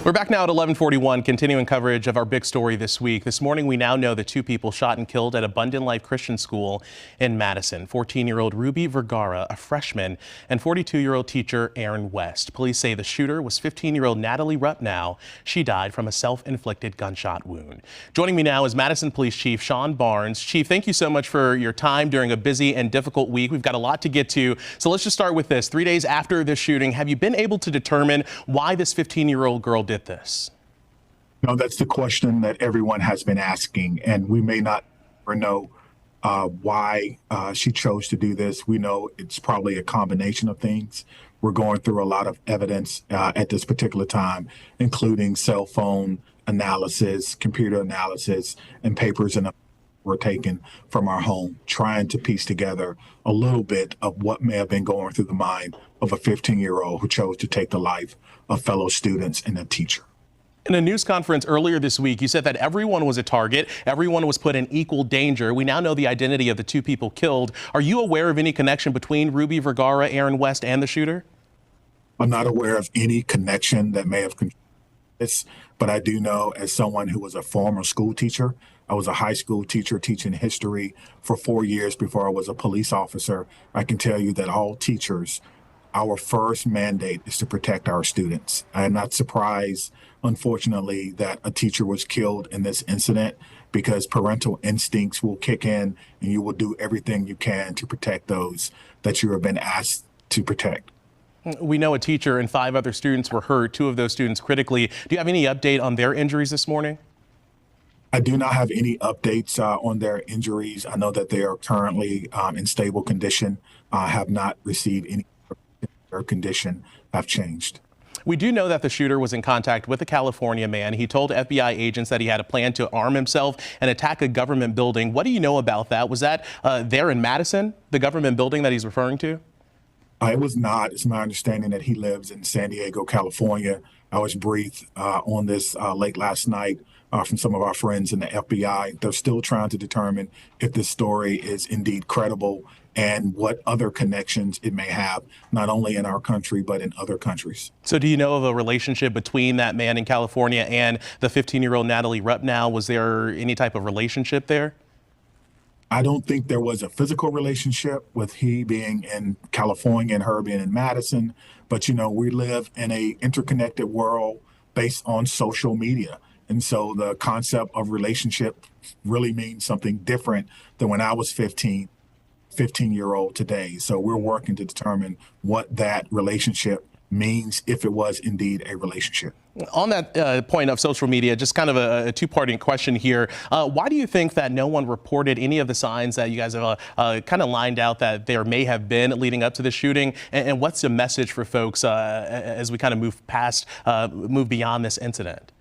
We're back now at 11:41, continuing coverage of our big story this week. This morning, we now know the two people shot and killed at Abundant Life Christian School in Madison. 14-year-old Ruby Vergara, a freshman, and 42-year-old teacher Aaron West. Police say the shooter was 15-year-old Natalie Rupnow. She died from a self-inflicted gunshot wound. Joining me now is Madison Police Chief Sean Barnes. Chief, thank you so much for your time during a busy and difficult week. We've got a lot to get to, so let's just start with this. 3 days after this shooting, have you been able to determine why this 15-year-old girl did this? No, that's the question that everyone has been asking, and we may not ever know why she chose to do this. We know it's probably a combination of things. We're going through a lot of evidence at this particular time, including cell phone analysis, computer analysis, and papers and were taken from our home, trying to piece together a little bit of what may have been going through the mind of a 15-year-old who chose to take the life of fellow students and a teacher. In a news conference earlier this week, you said that everyone was a target. Everyone was put in equal danger. We now know the identity of the two people killed. Are you aware of any connection between Ruby Vergara, Aaron West, and the shooter? I'm not aware of any connection that may have contributed to this, but I do know, as someone who was a former school teacher, I was a high school teacher teaching history for 4 years before I was a police officer. I can tell you that all teachers, our first mandate is to protect our students. I am not surprised, unfortunately, that a teacher was killed in this incident, because parental instincts will kick in and you will do everything you can to protect those that you have been asked to protect. We know a teacher and 5 other students were hurt, 2 of those students critically. Do you have any update on their injuries this morning? I do not have any updates on their injuries. I know that they are currently in stable condition, have not received any. Their condition have changed. We do know that the shooter was in contact with a California man. He told FBI agents that he had a plan to arm himself and attack a government building. What do you know about that? Was that there in Madison, the government building that he's referring to? It was not. It's my understanding that he lives in San Diego, California. I was briefed on this late last night from some of our friends in the FBI. They're still trying to determine if this story is indeed credible and what other connections it may have, not only in our country, but in other countries. So do you know of a relationship between that man in California and the 15-year-old Natalie Rupnow? Was there any type of relationship there? I don't think there was a physical relationship with he being in California and her being in Madison. But, you know, we live in a interconnected world based on social media. And so the concept of relationship really means something different than when I was 15-year-old today. So we're working to determine what that relationship means, if it was indeed a relationship. On that point of social media, just kind of a two-parting question here. Why do you think that no one reported any of the signs that you guys have kind of lined out that there may have been leading up to the shooting? And what's the message for folks as we kind of move beyond this incident?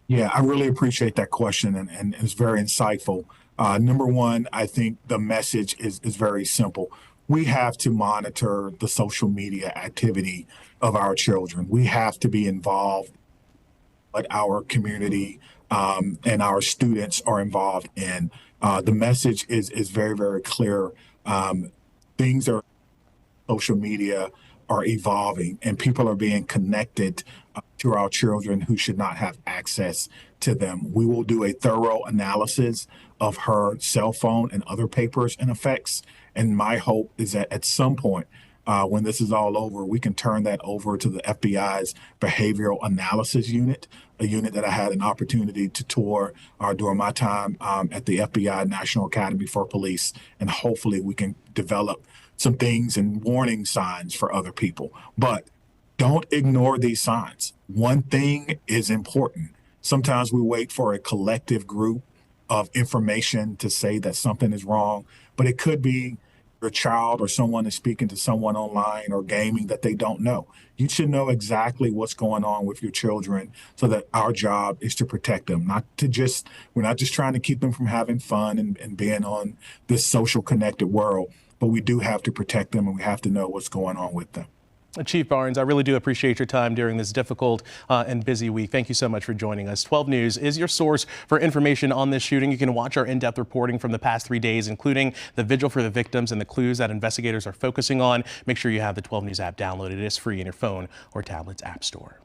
Yeah, I really appreciate that question, and it's very insightful. Number one, I think the message is very simple. We have to monitor the social media activity of our children. We have to be involved what our community and our students are involved in. The message is very, very clear. Things are social media are evolving, and people are being connected to our children who should not have access to them. We will do a thorough analysis of her cell phone and other papers and effects. And my hope is that at some point, when this is all over, we can turn that over to the FBI's Behavioral Analysis Unit, a unit that I had an opportunity to tour during my time at the FBI National Academy for Police. And hopefully we can develop some things and warning signs for other people. But don't ignore these signs. One thing is important. Sometimes we wait for a collective group of information to say that something is wrong, but it could be your child or someone is speaking to someone online or gaming that they don't know. You should know exactly what's going on with your children, so that our job is to protect them, we're not just trying to keep them from having fun and being on this social connected world, but we do have to protect them, and we have to know what's going on with them. Chief Barnes, I really do appreciate your time during this difficult and busy week. Thank you so much for joining us. 12 News is your source for information on this shooting. You can watch our in-depth reporting from the past 3 days, including the vigil for the victims and the clues that investigators are focusing on. Make sure you have the 12 News app downloaded. It is free in your phone or tablet's app store.